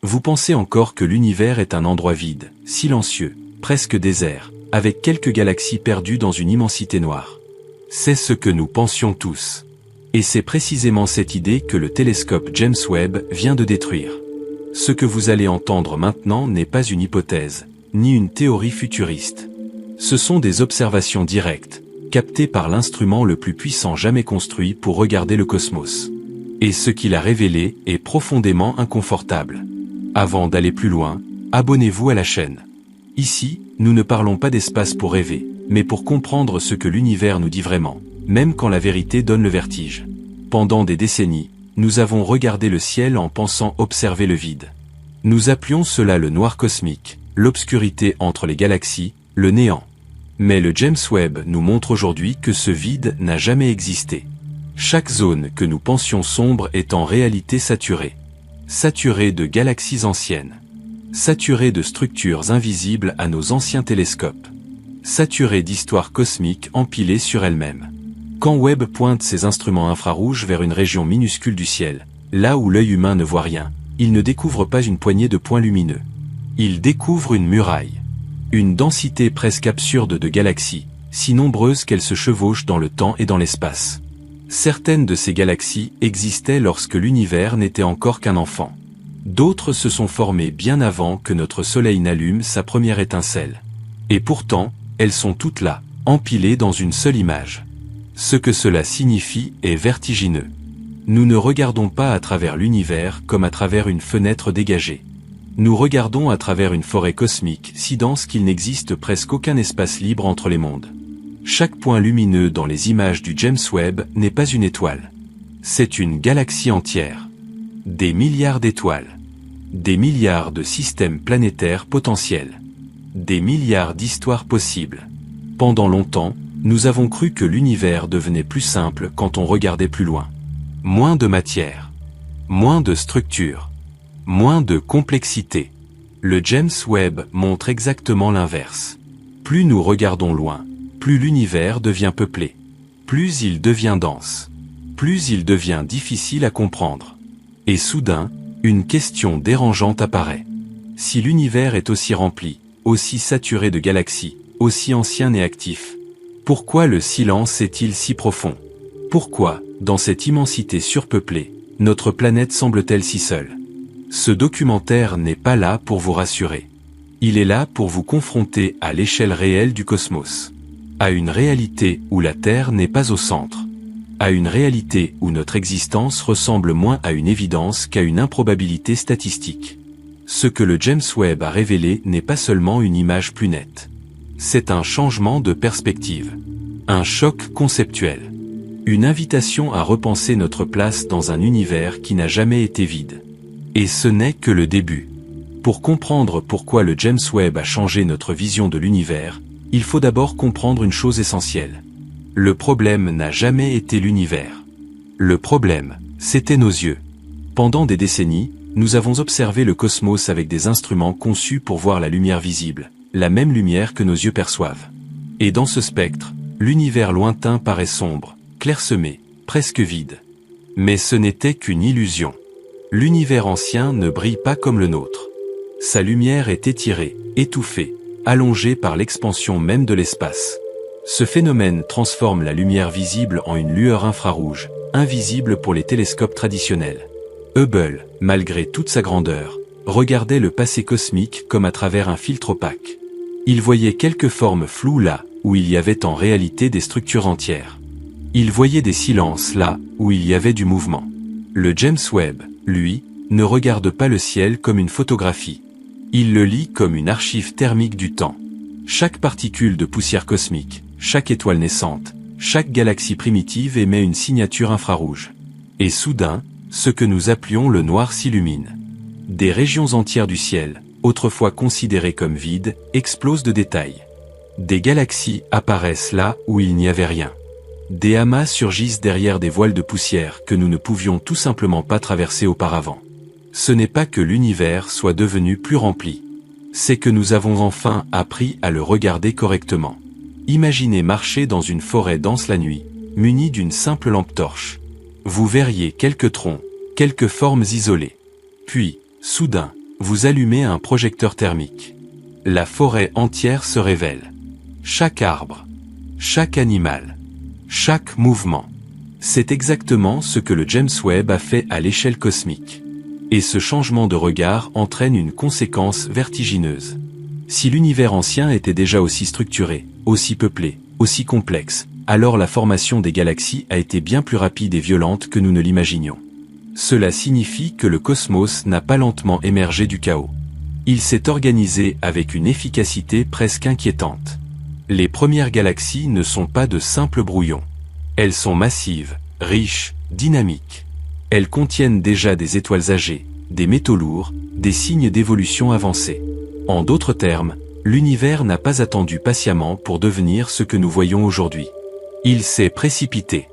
Vous pensez encore que l'univers est un endroit vide, silencieux, presque désert, avec quelques galaxies perdues dans une immensité noire. C'est ce que nous pensions tous. Et c'est précisément cette idée que le télescope James Webb vient de détruire. Ce que vous allez entendre maintenant n'est pas une hypothèse, ni une théorie futuriste. Ce sont des observations directes, captées par l'instrument le plus puissant jamais construit pour regarder le cosmos. Et ce qu'il a révélé est profondément inconfortable. Avant d'aller plus loin, abonnez-vous à la chaîne. Ici, nous ne parlons pas d'espace pour rêver, mais pour comprendre ce que l'univers nous dit vraiment, même quand la vérité donne le vertige. Pendant des décennies, nous avons regardé le ciel en pensant observer le vide. Nous appelions cela le noir cosmique, l'obscurité entre les galaxies, le néant. Mais le James Webb nous montre aujourd'hui que ce vide n'a jamais existé. Chaque zone que nous pensions sombre est en réalité saturée. Saturée de galaxies anciennes. Saturée de structures invisibles à nos anciens télescopes. Saturée d'histoires cosmiques empilées sur elles-mêmes. Quand Webb pointe ses instruments infrarouges vers une région minuscule du ciel, là où l'œil humain ne voit rien, il ne découvre pas une poignée de points lumineux. Il découvre une muraille. Une densité presque absurde de galaxies, si nombreuses qu'elles se chevauchent dans le temps et dans l'espace. Certaines de ces galaxies existaient lorsque l'univers n'était encore qu'un enfant. D'autres se sont formées bien avant que notre Soleil n'allume sa première étincelle. Et pourtant, elles sont toutes là, empilées dans une seule image. Ce que cela signifie est vertigineux. Nous ne regardons pas à travers l'univers comme à travers une fenêtre dégagée. Nous regardons à travers une forêt cosmique si dense qu'il n'existe presque aucun espace libre entre les mondes. Chaque point lumineux dans les images du James Webb n'est pas une étoile. C'est une galaxie entière. Des milliards d'étoiles. Des milliards de systèmes planétaires potentiels. Des milliards d'histoires possibles. Pendant longtemps, nous avons cru que l'univers devenait plus simple quand on regardait plus loin. Moins de matière. Moins de structure. Moins de complexité. Le James Webb montre exactement l'inverse. Plus nous regardons loin, plus l'univers devient peuplé. Plus il devient dense. Plus il devient difficile à comprendre. Et soudain, une question dérangeante apparaît. Si l'univers est aussi rempli, aussi saturé de galaxies, aussi ancien et actif, pourquoi le silence est-il si profond? Pourquoi, dans cette immensité surpeuplée, notre planète semble-t-elle si seule? Ce documentaire n'est pas là pour vous rassurer. Il est là pour vous confronter à l'échelle réelle du cosmos. À une réalité où la Terre n'est pas au centre. À une réalité où notre existence ressemble moins à une évidence qu'à une improbabilité statistique. Ce que le James Webb a révélé n'est pas seulement une image plus nette. C'est un changement de perspective. Un choc conceptuel. Une invitation à repenser notre place dans un univers qui n'a jamais été vide. Et ce n'est que le début. Pour comprendre pourquoi le James Webb a changé notre vision de l'univers, il faut d'abord comprendre une chose essentielle. Le problème n'a jamais été l'univers. Le problème, c'était nos yeux. Pendant des décennies, nous avons observé le cosmos avec des instruments conçus pour voir la lumière visible, la même lumière que nos yeux perçoivent. Et dans ce spectre, l'univers lointain paraît sombre, clairsemé, presque vide. Mais ce n'était qu'une illusion. L'univers ancien ne brille pas comme le nôtre. Sa lumière est étirée, étouffée, allongée par l'expansion même de l'espace. Ce phénomène transforme la lumière visible en une lueur infrarouge, invisible pour les télescopes traditionnels. Hubble, malgré toute sa grandeur, regardait le passé cosmique comme à travers un filtre opaque. Il voyait quelques formes floues là, où il y avait en réalité des structures entières. Il voyait des silences là, où il y avait du mouvement. Le James Webb, lui, ne regarde pas le ciel comme une photographie. Il le lit comme une archive thermique du temps. Chaque particule de poussière cosmique, chaque étoile naissante, chaque galaxie primitive émet une signature infrarouge. Et soudain, ce que nous appelions le noir s'illumine. Des régions entières du ciel, autrefois considérées comme vides, explosent de détails. Des galaxies apparaissent là où il n'y avait rien. Des amas surgissent derrière des voiles de poussière que nous ne pouvions tout simplement pas traverser auparavant. Ce n'est pas que l'univers soit devenu plus rempli. C'est que nous avons enfin appris à le regarder correctement. Imaginez marcher dans une forêt dense la nuit, munie d'une simple lampe torche. Vous verriez quelques troncs, quelques formes isolées. Puis, soudain, Vous allumez un projecteur thermique. La forêt entière se révèle. Chaque arbre, chaque animal, chaque mouvement. C'est exactement ce que le James Webb a fait à l'échelle cosmique. Et ce changement de regard entraîne une conséquence vertigineuse. Si l'univers ancien était déjà aussi structuré, aussi peuplé, aussi complexe, alors la formation des galaxies a été bien plus rapide et violente que nous ne l'imaginions. Cela signifie que le cosmos n'a pas lentement émergé du chaos. Il s'est organisé avec une efficacité presque inquiétante. Les premières galaxies ne sont pas de simples brouillons. Elles sont massives, riches, dynamiques. Elles contiennent déjà des étoiles âgées, des métaux lourds, des signes d'évolution avancée. En d'autres termes, l'univers n'a pas attendu patiemment pour devenir ce que nous voyons aujourd'hui. Il s'est précipité.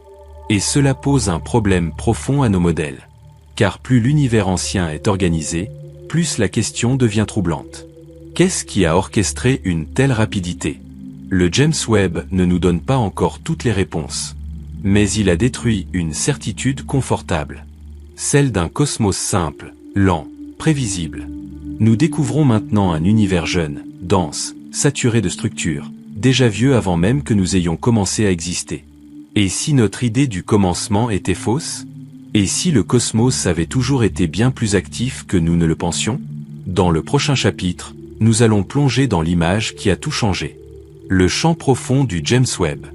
Et cela pose un problème profond à nos modèles. Car plus l'univers ancien est organisé, plus la question devient troublante. Qu'est-ce qui a orchestré une telle rapidité? Le James Webb ne nous donne pas encore toutes les réponses. Mais il a détruit une certitude confortable. Celle d'un cosmos simple, lent, prévisible. Nous découvrons maintenant un univers jeune, dense, saturé de structures, déjà vieux avant même que nous ayons commencé à exister. Et si notre idée du commencement était fausse? Et si le cosmos avait toujours été bien plus actif que nous ne le pensions? Dans le prochain chapitre, nous allons plonger dans l'image qui a tout changé. Le champ profond du James Webb.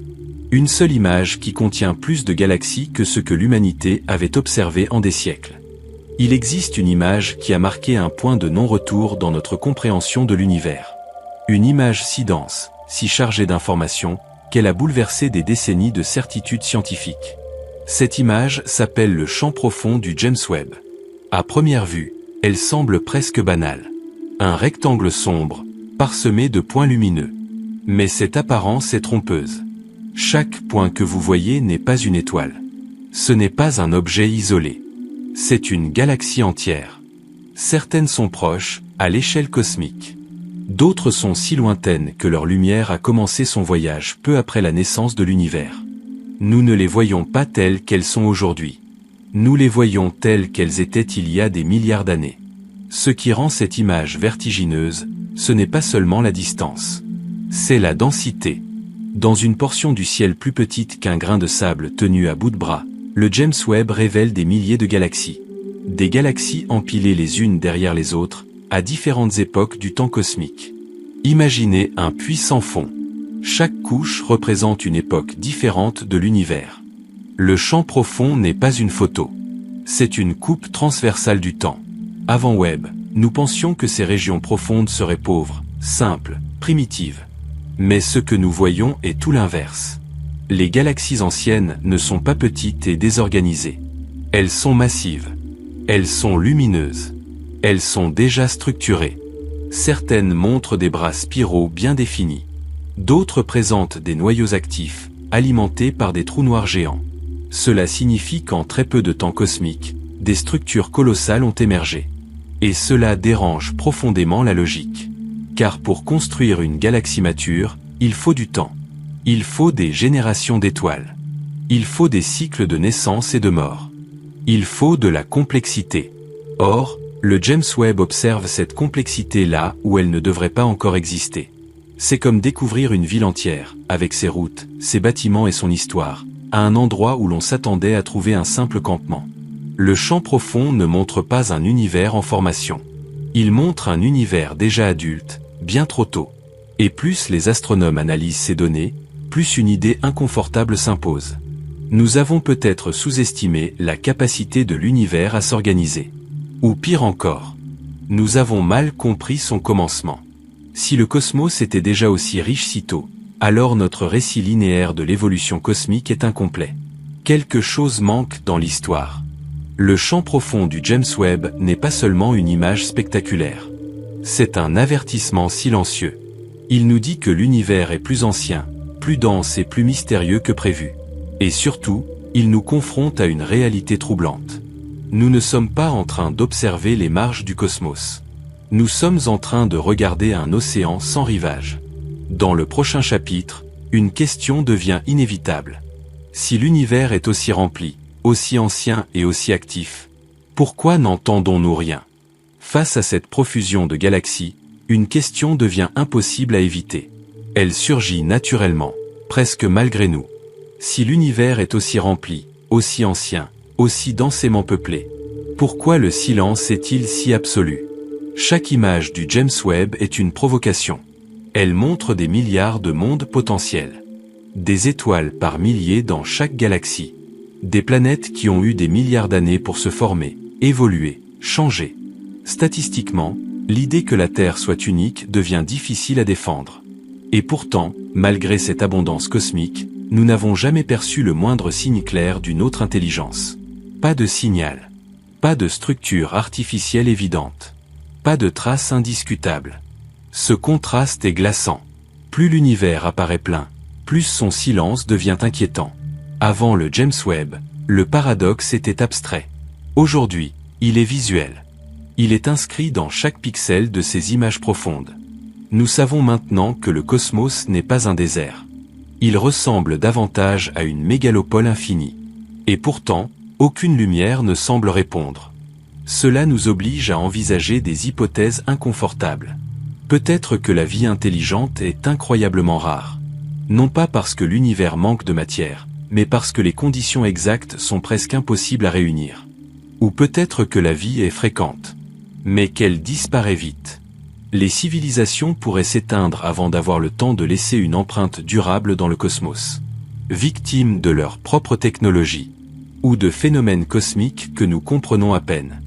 Une seule image qui contient plus de galaxies que ce que l'humanité avait observé en des siècles. Il existe une image qui a marqué un point de non-retour dans notre compréhension de l'univers. Une image si dense, si chargée d'informations, qu'elle a bouleversé des décennies de certitudes scientifiques. Cette image s'appelle le champ profond du James Webb. À première vue, elle semble presque banale. Un rectangle sombre, parsemé de points lumineux. Mais cette apparence est trompeuse. Chaque point que vous voyez n'est pas une étoile. Ce n'est pas un objet isolé. C'est une galaxie entière. Certaines sont proches, à l'échelle cosmique. D'autres sont si lointaines que leur lumière a commencé son voyage peu après la naissance de l'univers. Nous ne les voyons pas telles qu'elles sont aujourd'hui. Nous les voyons telles qu'elles étaient il y a des milliards d'années. Ce qui rend cette image vertigineuse, ce n'est pas seulement la distance. C'est la densité. Dans une portion du ciel plus petite qu'un grain de sable tenu à bout de bras, le James Webb révèle des milliers de galaxies. Des galaxies empilées les unes derrière les autres, à différentes époques du temps cosmique. Imaginez un puits sans fond. Chaque couche représente une époque différente de l'univers. Le champ profond n'est pas une photo. C'est une coupe transversale du temps. Avant Webb, nous pensions que ces régions profondes seraient pauvres, simples, primitives. Mais ce que nous voyons est tout l'inverse. Les galaxies anciennes ne sont pas petites et désorganisées. Elles sont massives. Elles sont lumineuses. Elles sont déjà structurées. Certaines montrent des bras spiraux bien définis. D'autres présentent des noyaux actifs, alimentés par des trous noirs géants. Cela signifie qu'en très peu de temps cosmique, des structures colossales ont émergé. Et cela dérange profondément la logique. Car pour construire une galaxie mature, il faut du temps. Il faut des générations d'étoiles. Il faut des cycles de naissance et de mort. Il faut de la complexité. Or, le James Webb observe cette complexité là où elle ne devrait pas encore exister. C'est comme découvrir une ville entière, avec ses routes, ses bâtiments et son histoire, à un endroit où l'on s'attendait à trouver un simple campement. Le champ profond ne montre pas un univers en formation. Il montre un univers déjà adulte, bien trop tôt. Et plus les astronomes analysent ces données, plus une idée inconfortable s'impose. Nous avons peut-être sous-estimé la capacité de l'univers à s'organiser. Ou pire encore, nous avons mal compris son commencement. Si le cosmos était déjà aussi riche si tôt, alors notre récit linéaire de l'évolution cosmique est incomplet. Quelque chose manque dans l'histoire. Le champ profond du James Webb n'est pas seulement une image spectaculaire. C'est un avertissement silencieux. Il nous dit que l'univers est plus ancien, plus dense et plus mystérieux que prévu. Et surtout, il nous confronte à une réalité troublante. Nous ne sommes pas en train d'observer les marges du cosmos. Nous sommes en train de regarder un océan sans rivage. Dans le prochain chapitre, une question devient inévitable. Si l'univers est aussi rempli, aussi ancien et aussi actif, pourquoi n'entendons-nous rien? Face à cette profusion de galaxies, une question devient impossible à éviter. Elle surgit naturellement, presque malgré nous. Si l'univers est aussi rempli, aussi ancien, aussi densément peuplé, pourquoi le silence est-il si absolu? Chaque image du James Webb est une provocation. Elle montre des milliards de mondes potentiels. Des étoiles par milliers dans chaque galaxie. Des planètes qui ont eu des milliards d'années pour se former, évoluer, changer. Statistiquement, l'idée que la Terre soit unique devient difficile à défendre. Et pourtant, malgré cette abondance cosmique, nous n'avons jamais perçu le moindre signe clair d'une autre intelligence. Pas de signal. Pas de structure artificielle évidente. Pas de trace indiscutable. Ce contraste est glaçant. Plus l'univers apparaît plein, plus son silence devient inquiétant. Avant le James Webb, le paradoxe était abstrait. Aujourd'hui, il est visuel. Il est inscrit dans chaque pixel de ces images profondes. Nous savons maintenant que le cosmos n'est pas un désert. Il ressemble davantage à une mégalopole infinie. Et pourtant, aucune lumière ne semble répondre. Cela nous oblige à envisager des hypothèses inconfortables. Peut-être que la vie intelligente est incroyablement rare. Non pas parce que l'univers manque de matière, mais parce que les conditions exactes sont presque impossibles à réunir. Ou peut-être que la vie est fréquente, mais qu'elle disparaît vite. Les civilisations pourraient s'éteindre avant d'avoir le temps de laisser une empreinte durable dans le cosmos. Victimes de leur propre technologie, ou de phénomènes cosmiques que nous comprenons à peine.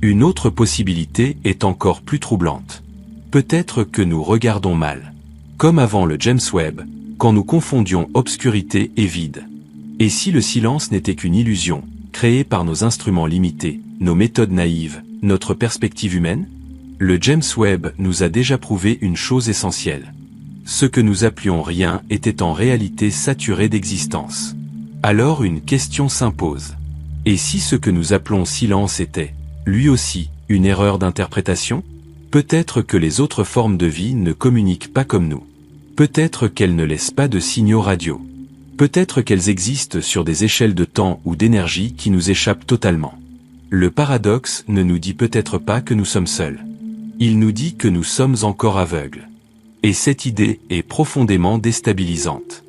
Une autre possibilité est encore plus troublante. Peut-être que nous regardons mal. Comme avant le James Webb, quand nous confondions obscurité et vide. Et si le silence n'était qu'une illusion, créée par nos instruments limités, nos méthodes naïves, notre perspective humaine? Le James Webb nous a déjà prouvé une chose essentielle. Ce que nous appelions rien était en réalité saturé d'existence. Alors une question s'impose. Et si ce que nous appelons silence était, lui aussi, une erreur d'interprétation? Peut-être que les autres formes de vie ne communiquent pas comme nous. Peut-être qu'elles ne laissent pas de signaux radio. Peut-être qu'elles existent sur des échelles de temps ou d'énergie qui nous échappent totalement. Le paradoxe ne nous dit peut-être pas que nous sommes seuls. Il nous dit que nous sommes encore aveugles. Et cette idée est profondément déstabilisante.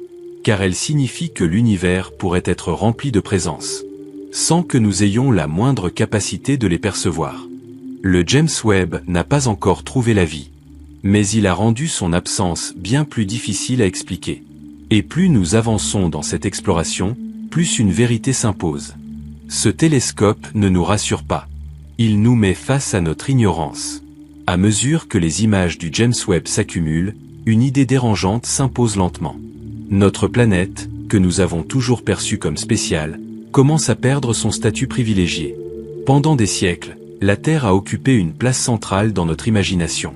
Car elle signifie que l'univers pourrait être rempli de présences, sans que nous ayons la moindre capacité de les percevoir. Le James Webb n'a pas encore trouvé la vie. Mais il a rendu son absence bien plus difficile à expliquer. Et plus nous avançons dans cette exploration, plus une vérité s'impose. Ce télescope ne nous rassure pas. Il nous met face à notre ignorance. À mesure que les images du James Webb s'accumulent, une idée dérangeante s'impose lentement. Notre planète, que nous avons toujours perçue comme spéciale, commence à perdre son statut privilégié. Pendant des siècles, la Terre a occupé une place centrale dans notre imagination.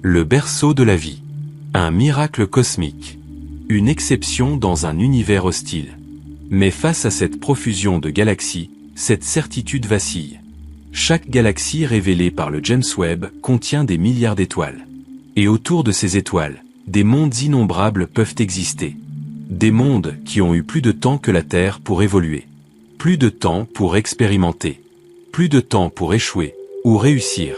Le berceau de la vie. Un miracle cosmique. Une exception dans un univers hostile. Mais face à cette profusion de galaxies, cette certitude vacille. Chaque galaxie révélée par le James Webb contient des milliards d'étoiles. Et autour de ces étoiles, des mondes innombrables peuvent exister. Des mondes qui ont eu plus de temps que la Terre pour évoluer. Plus de temps pour expérimenter. Plus de temps pour échouer, ou réussir.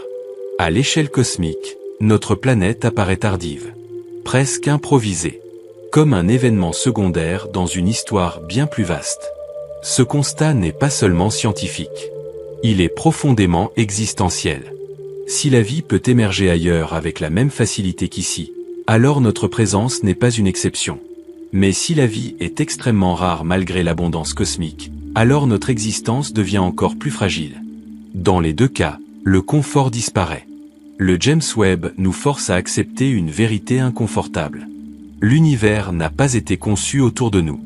À l'échelle cosmique, notre planète apparaît tardive. Presque improvisée. Comme un événement secondaire dans une histoire bien plus vaste. Ce constat n'est pas seulement scientifique. Il est profondément existentiel. Si la vie peut émerger ailleurs avec la même facilité qu'ici, alors notre présence n'est pas une exception. Mais si la vie est extrêmement rare malgré l'abondance cosmique, alors notre existence devient encore plus fragile. Dans les deux cas, le confort disparaît. Le James Webb nous force à accepter une vérité inconfortable. L'univers n'a pas été conçu autour de nous.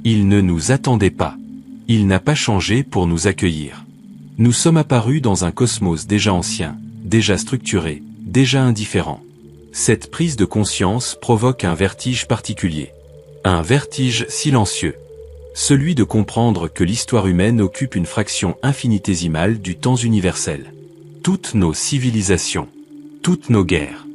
Il ne nous attendait pas. Il n'a pas changé pour nous accueillir. Nous sommes apparus dans un cosmos déjà ancien, déjà structuré, déjà indifférent. Cette prise de conscience provoque un vertige particulier. Un vertige silencieux. Celui de comprendre que l'histoire humaine occupe une fraction infinitésimale du temps universel. Toutes nos civilisations, toutes nos guerres,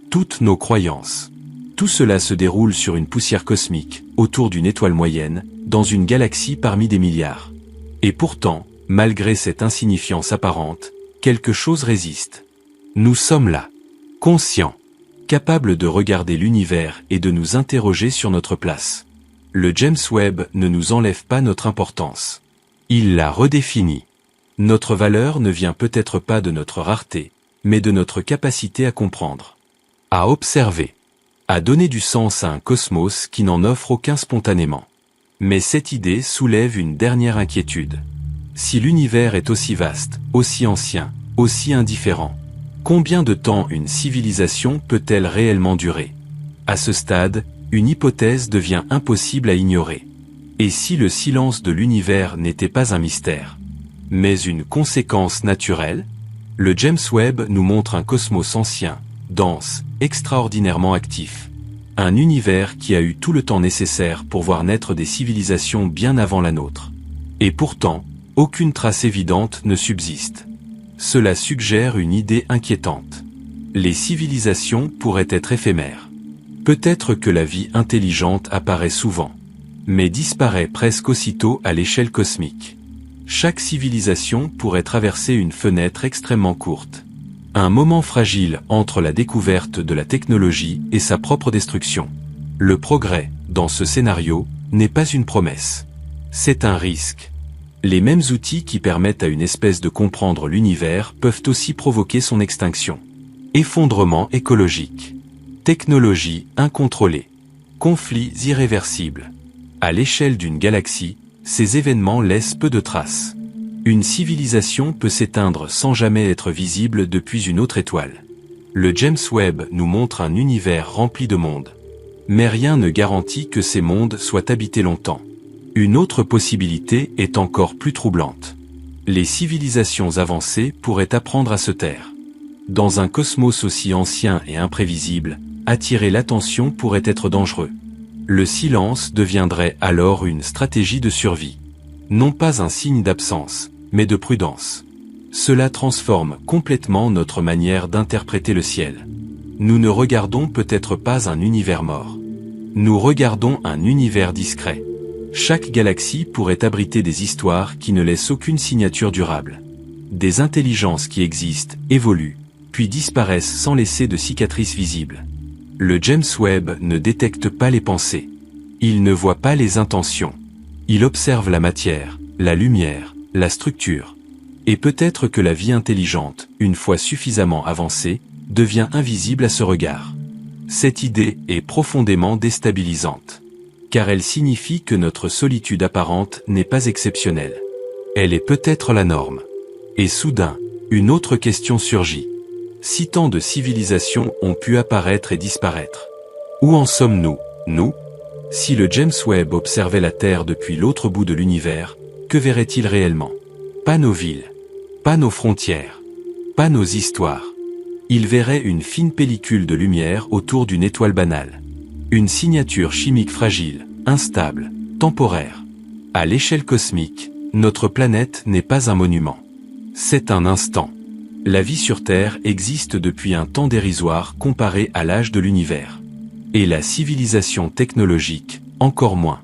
toutes nos croyances. Tout cela se déroule sur une poussière cosmique, autour d'une étoile moyenne, dans une galaxie parmi des milliards. Et pourtant, malgré cette insignifiance apparente, quelque chose résiste. Nous sommes là, conscients, capables de regarder l'univers et de nous interroger sur notre place. Le James Webb ne nous enlève pas notre importance. Il la redéfinit. Notre valeur ne vient peut-être pas de notre rareté, mais de notre capacité à comprendre, à observer, à donner du sens à un cosmos qui n'en offre aucun spontanément. Mais cette idée soulève une dernière inquiétude. Si l'univers est aussi vaste, aussi ancien, aussi indifférent, combien de temps une civilisation peut-elle réellement durer? À ce stade, une hypothèse devient impossible à ignorer. Et si le silence de l'univers n'était pas un mystère, mais une conséquence naturelle? Le James Webb nous montre un cosmos ancien, dense, extraordinairement actif. Un univers qui a eu tout le temps nécessaire pour voir naître des civilisations bien avant la nôtre. Et pourtant, aucune trace évidente ne subsiste. Cela suggère une idée inquiétante. Les civilisations pourraient être éphémères. Peut-être que la vie intelligente apparaît souvent, mais disparaît presque aussitôt à l'échelle cosmique. Chaque civilisation pourrait traverser une fenêtre extrêmement courte. Un moment fragile entre la découverte de la technologie et sa propre destruction. Le progrès, dans ce scénario, n'est pas une promesse. C'est un risque. Les mêmes outils qui permettent à une espèce de comprendre l'univers peuvent aussi provoquer son extinction. Effondrement écologique. Technologie incontrôlée. Conflits irréversibles. À l'échelle d'une galaxie, ces événements laissent peu de traces. Une civilisation peut s'éteindre sans jamais être visible depuis une autre étoile. Le James Webb nous montre un univers rempli de mondes. Mais rien ne garantit que ces mondes soient habités longtemps. Une autre possibilité est encore plus troublante. Les civilisations avancées pourraient apprendre à se taire. Dans un cosmos aussi ancien et imprévisible, attirer l'attention pourrait être dangereux. Le silence deviendrait alors une stratégie de survie. Non pas un signe d'absence, mais de prudence. Cela transforme complètement notre manière d'interpréter le ciel. Nous ne regardons peut-être pas un univers mort. Nous regardons un univers discret. Chaque galaxie pourrait abriter des histoires qui ne laissent aucune signature durable. Des intelligences qui existent, évoluent, puis disparaissent sans laisser de cicatrices visibles. Le James Webb ne détecte pas les pensées. Il ne voit pas les intentions. Il observe la matière, la lumière, la structure. Et peut-être que la vie intelligente, une fois suffisamment avancée, devient invisible à ce regard. Cette idée est profondément déstabilisante. Car elle signifie que notre solitude apparente n'est pas exceptionnelle. Elle est peut-être la norme. Et soudain, une autre question surgit. Si tant de civilisations ont pu apparaître et disparaître, où en sommes-nous, nous? Si le James Webb observait la Terre depuis l'autre bout de l'univers, que verrait-il réellement? Pas nos villes, pas nos frontières, pas nos histoires. Il verrait une fine pellicule de lumière autour d'une étoile banale. Une signature chimique fragile, instable, temporaire. À l'échelle cosmique, notre planète n'est pas un monument. C'est un instant. La vie sur Terre existe depuis un temps dérisoire comparé à l'âge de l'univers. Et la civilisation technologique, encore moins.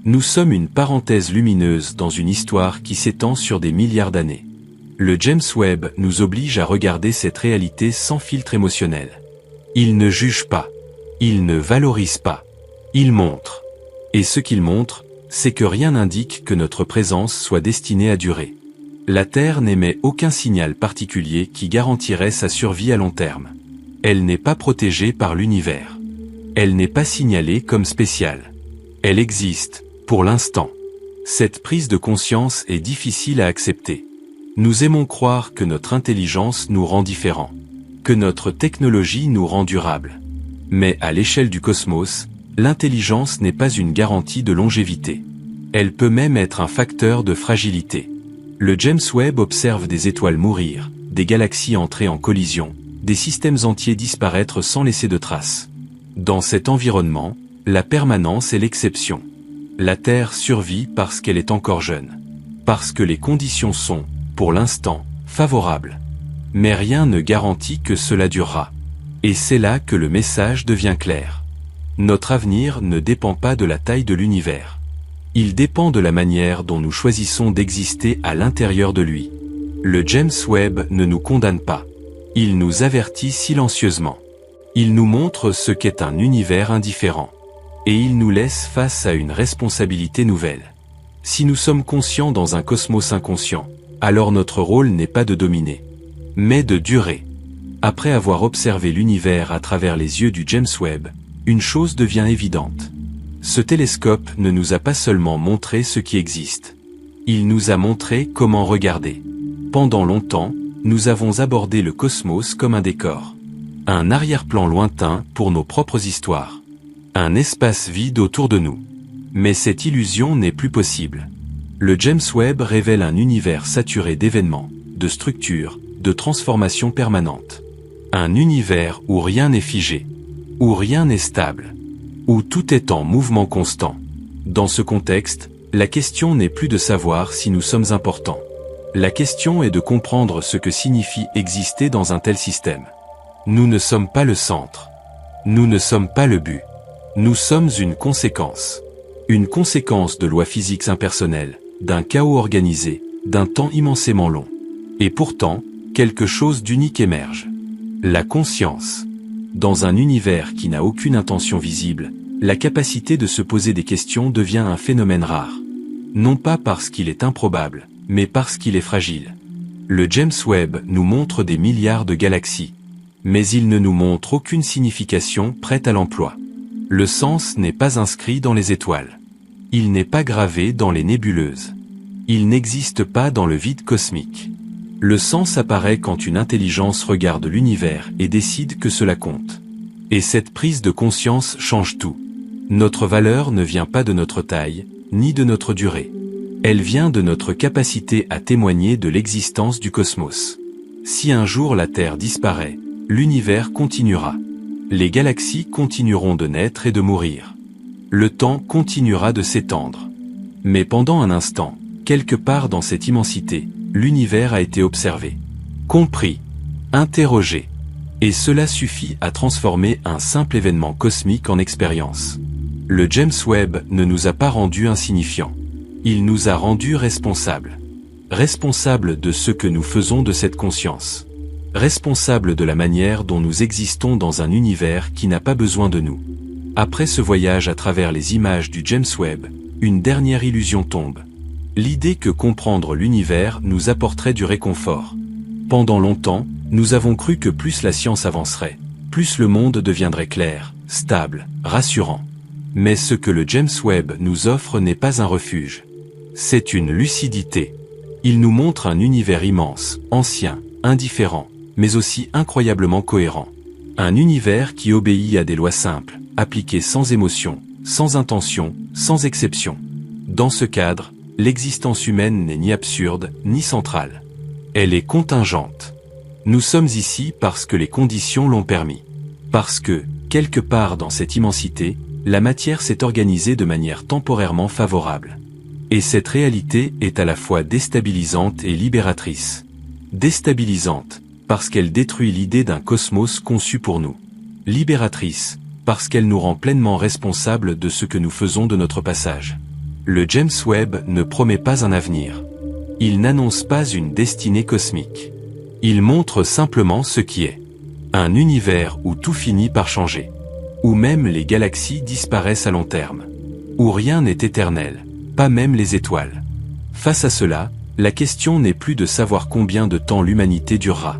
Nous sommes une parenthèse lumineuse dans une histoire qui s'étend sur des milliards d'années. Le James Webb nous oblige à regarder cette réalité sans filtre émotionnel. Il ne juge pas. Il ne valorise pas. Il montre. Et ce qu'il montre, c'est que rien n'indique que notre présence soit destinée à durer. La Terre n'émet aucun signal particulier qui garantirait sa survie à long terme. Elle n'est pas protégée par l'univers. Elle n'est pas signalée comme spéciale. Elle existe, pour l'instant. Cette prise de conscience est difficile à accepter. Nous aimons croire que notre intelligence nous rend différents, que notre technologie nous rend durables. Mais à l'échelle du cosmos, l'intelligence n'est pas une garantie de longévité. Elle peut même être un facteur de fragilité. Le James Webb observe des étoiles mourir, des galaxies entrer en collision, des systèmes entiers disparaître sans laisser de traces. Dans cet environnement, la permanence est l'exception. La Terre survit parce qu'elle est encore jeune. Parce que les conditions sont, pour l'instant, favorables. Mais rien ne garantit que cela durera. Et c'est là que le message devient clair. Notre avenir ne dépend pas de la taille de l'univers. Il dépend de la manière dont nous choisissons d'exister à l'intérieur de lui. Le James Webb ne nous condamne pas. Il nous avertit silencieusement. Il nous montre ce qu'est un univers indifférent. Et il nous laisse face à une responsabilité nouvelle. Si nous sommes conscients dans un cosmos inconscient, alors notre rôle n'est pas de dominer, mais de durer. Après avoir observé l'univers à travers les yeux du James Webb, une chose devient évidente. Ce télescope ne nous a pas seulement montré ce qui existe. Il nous a montré comment regarder. Pendant longtemps, nous avons abordé le cosmos comme un décor. Un arrière-plan lointain pour nos propres histoires. Un espace vide autour de nous. Mais cette illusion n'est plus possible. Le James Webb révèle un univers saturé d'événements, de structures, de transformations permanentes. Un univers où rien n'est figé, où rien n'est stable, où tout est en mouvement constant. Dans ce contexte, la question n'est plus de savoir si nous sommes importants. La question est de comprendre ce que signifie exister dans un tel système. Nous ne sommes pas le centre. Nous ne sommes pas le but. Nous sommes une conséquence. Une conséquence de lois physiques impersonnelles, d'un chaos organisé, d'un temps immensément long. Et pourtant, quelque chose d'unique émerge. La conscience. Dans un univers qui n'a aucune intention visible, la capacité de se poser des questions devient un phénomène rare. Non pas parce qu'il est improbable, mais parce qu'il est fragile. Le James Webb nous montre des milliards de galaxies. Mais il ne nous montre aucune signification prête à l'emploi. Le sens n'est pas inscrit dans les étoiles. Il n'est pas gravé dans les nébuleuses. Il n'existe pas dans le vide cosmique. Le sens apparaît quand une intelligence regarde l'univers et décide que cela compte. Et cette prise de conscience change tout. Notre valeur ne vient pas de notre taille, ni de notre durée. Elle vient de notre capacité à témoigner de l'existence du cosmos. Si un jour la Terre disparaît, l'univers continuera. Les galaxies continueront de naître et de mourir. Le temps continuera de s'étendre. Mais pendant un instant, quelque part dans cette immensité, l'univers a été observé, compris, interrogé. Et cela suffit à transformer un simple événement cosmique en expérience. Le James Webb ne nous a pas rendus insignifiants. Il nous a rendus responsables. Responsables de ce que nous faisons de cette conscience. Responsables de la manière dont nous existons dans un univers qui n'a pas besoin de nous. Après ce voyage à travers les images du James Webb, une dernière illusion tombe. L'idée que comprendre l'univers nous apporterait du réconfort. Pendant longtemps, nous avons cru que plus la science avancerait, plus le monde deviendrait clair, stable, rassurant. Mais ce que le James Webb nous offre n'est pas un refuge. C'est une lucidité. Il nous montre un univers immense, ancien, indifférent, mais aussi incroyablement cohérent. Un univers qui obéit à des lois simples, appliquées sans émotion, sans intention, sans exception. Dans ce cadre, l'existence humaine n'est ni absurde, ni centrale. Elle est contingente. Nous sommes ici parce que les conditions l'ont permis. Parce que, quelque part dans cette immensité, la matière s'est organisée de manière temporairement favorable. Et cette réalité est à la fois déstabilisante et libératrice. Déstabilisante, parce qu'elle détruit l'idée d'un cosmos conçu pour nous. Libératrice, parce qu'elle nous rend pleinement responsables de ce que nous faisons de notre passage. Le James Webb ne promet pas un avenir. Il n'annonce pas une destinée cosmique. Il montre simplement ce qui est. Un univers où tout finit par changer. Où même les galaxies disparaissent à long terme. Où rien n'est éternel, pas même les étoiles. Face à cela, la question n'est plus de savoir combien de temps l'humanité durera.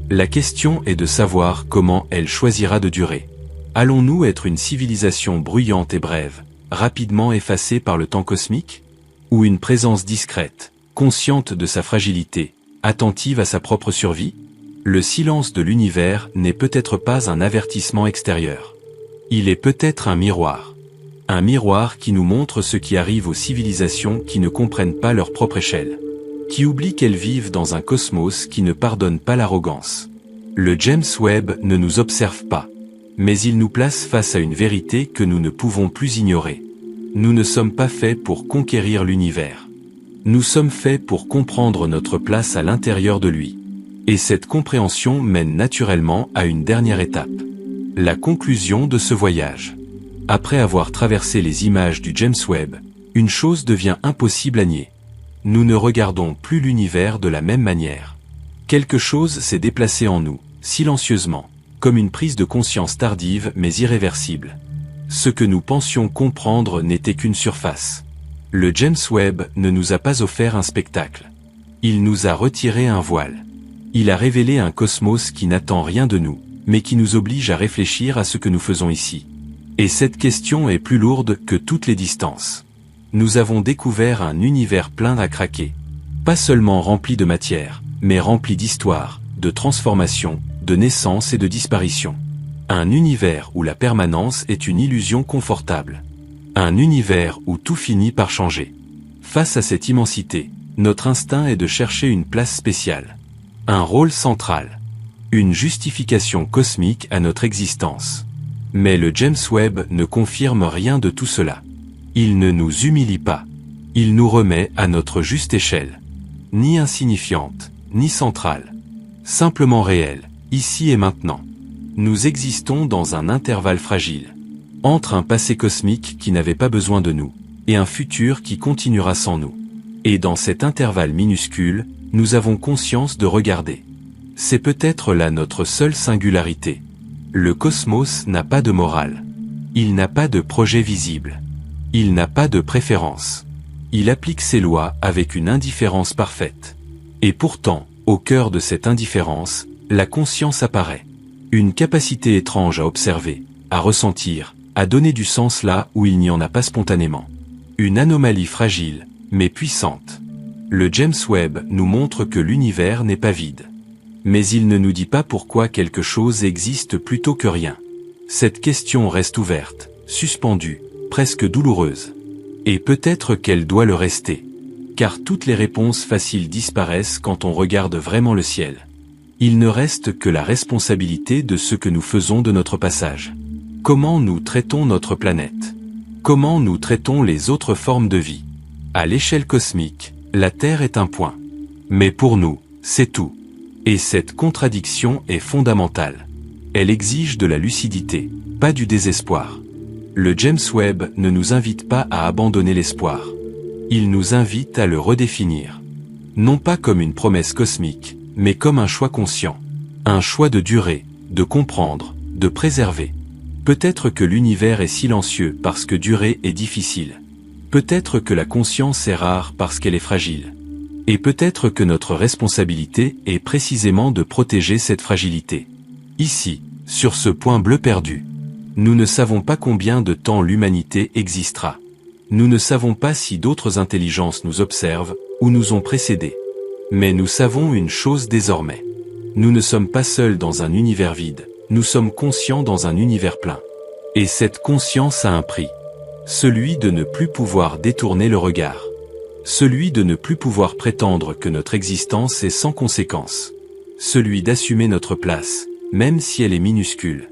La question est de savoir comment elle choisira de durer. Allons-nous être une civilisation bruyante et brève, rapidement effacée par le temps cosmique? Ou une présence discrète, consciente de sa fragilité, attentive à sa propre survie? Le silence de l'univers n'est peut-être pas un avertissement extérieur. Il est peut-être un miroir. Un miroir qui nous montre ce qui arrive aux civilisations qui ne comprennent pas leur propre échelle. Qui oublient qu'elles vivent dans un cosmos qui ne pardonne pas l'arrogance. Le James Webb ne nous observe pas. Mais il nous place face à une vérité que nous ne pouvons plus ignorer. Nous ne sommes pas faits pour conquérir l'univers. Nous sommes faits pour comprendre notre place à l'intérieur de lui. Et cette compréhension mène naturellement à une dernière étape. La conclusion de ce voyage. Après avoir traversé les images du James Webb, une chose devient impossible à nier. Nous ne regardons plus l'univers de la même manière. Quelque chose s'est déplacé en nous, silencieusement, comme une prise de conscience tardive mais irréversible. Ce que nous pensions comprendre n'était qu'une surface. Le James Webb ne nous a pas offert un spectacle. Il nous a retiré un voile. Il a révélé un cosmos qui n'attend rien de nous, mais qui nous oblige à réfléchir à ce que nous faisons ici. Et cette question est plus lourde que toutes les distances. Nous avons découvert un univers plein à craquer. Pas seulement rempli de matière, mais rempli d'histoire, de transformation, de naissance et de disparition. Un univers où la permanence est une illusion confortable. Un univers où tout finit par changer. Face à cette immensité, notre instinct est de chercher une place spéciale. Un rôle central. Une justification cosmique à notre existence. Mais le James Webb ne confirme rien de tout cela. Il ne nous humilie pas. Il nous remet à notre juste échelle. Ni insignifiante, ni centrale. Simplement réelle, ici et maintenant. Nous existons dans un intervalle fragile. Entre un passé cosmique qui n'avait pas besoin de nous, et un futur qui continuera sans nous. Et dans cet intervalle minuscule, nous avons conscience de regarder. C'est peut-être là notre seule singularité. Le cosmos n'a pas de morale. Il n'a pas de projet visible. Il n'a pas de préférence. Il applique ses lois avec une indifférence parfaite. Et pourtant, au cœur de cette indifférence, la conscience apparaît. Une capacité étrange à observer, à ressentir, à donner du sens là où il n'y en a pas spontanément. Une anomalie fragile, mais puissante. Le James Webb nous montre que l'univers n'est pas vide. Mais il ne nous dit pas pourquoi quelque chose existe plutôt que rien. Cette question reste ouverte, suspendue, presque douloureuse. Et peut-être qu'elle doit le rester. Car toutes les réponses faciles disparaissent quand on regarde vraiment le ciel. Il ne reste que la responsabilité de ce que nous faisons de notre passage. Comment nous traitons notre planète? Comment nous traitons les autres formes de vie? À l'échelle cosmique, la Terre est un point. Mais pour nous, c'est tout. Et cette contradiction est fondamentale. Elle exige de la lucidité, pas du désespoir. Le James Webb ne nous invite pas à abandonner l'espoir. Il nous invite à le redéfinir. Non pas comme une promesse cosmique, mais comme un choix conscient. Un choix de durer, de comprendre, de préserver. Peut-être que l'univers est silencieux parce que durer est difficile. Peut-être que la conscience est rare parce qu'elle est fragile. Et peut-être que notre responsabilité est précisément de protéger cette fragilité. Ici, sur ce point bleu perdu, nous ne savons pas combien de temps l'humanité existera. Nous ne savons pas si d'autres intelligences nous observent ou nous ont précédés. Mais nous savons une chose désormais. Nous ne sommes pas seuls dans un univers vide, nous sommes conscients dans un univers plein. Et cette conscience a un prix. Celui de ne plus pouvoir détourner le regard. Celui de ne plus pouvoir prétendre que notre existence est sans conséquence. Celui d'assumer notre place, même si elle est minuscule.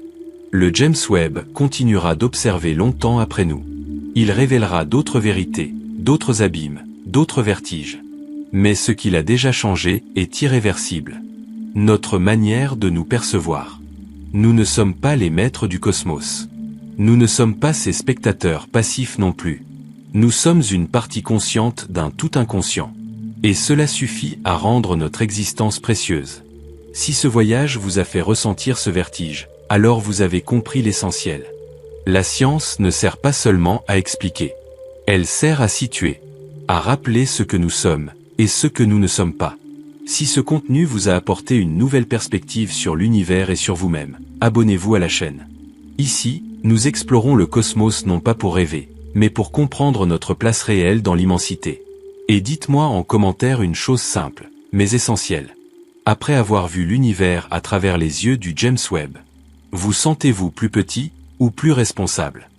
Le James Webb continuera d'observer longtemps après nous. Il révélera d'autres vérités, d'autres abîmes, d'autres vertiges. Mais ce qu'il a déjà changé est irréversible. Notre manière de nous percevoir. Nous ne sommes pas les maîtres du cosmos. Nous ne sommes pas ses spectateurs passifs non plus. Nous sommes une partie consciente d'un tout inconscient. Et cela suffit à rendre notre existence précieuse. Si ce voyage vous a fait ressentir ce vertige, alors vous avez compris l'essentiel. La science ne sert pas seulement à expliquer. Elle sert à situer, à rappeler ce que nous sommes, et ce que nous ne sommes pas. Si ce contenu vous a apporté une nouvelle perspective sur l'univers et sur vous-même, abonnez-vous à la chaîne. Ici, nous explorons le cosmos non pas pour rêver, mais pour comprendre notre place réelle dans l'immensité. Et dites-moi en commentaire une chose simple, mais essentielle. Après avoir vu l'univers à travers les yeux du James Webb, vous sentez-vous plus petit ou plus responsable ?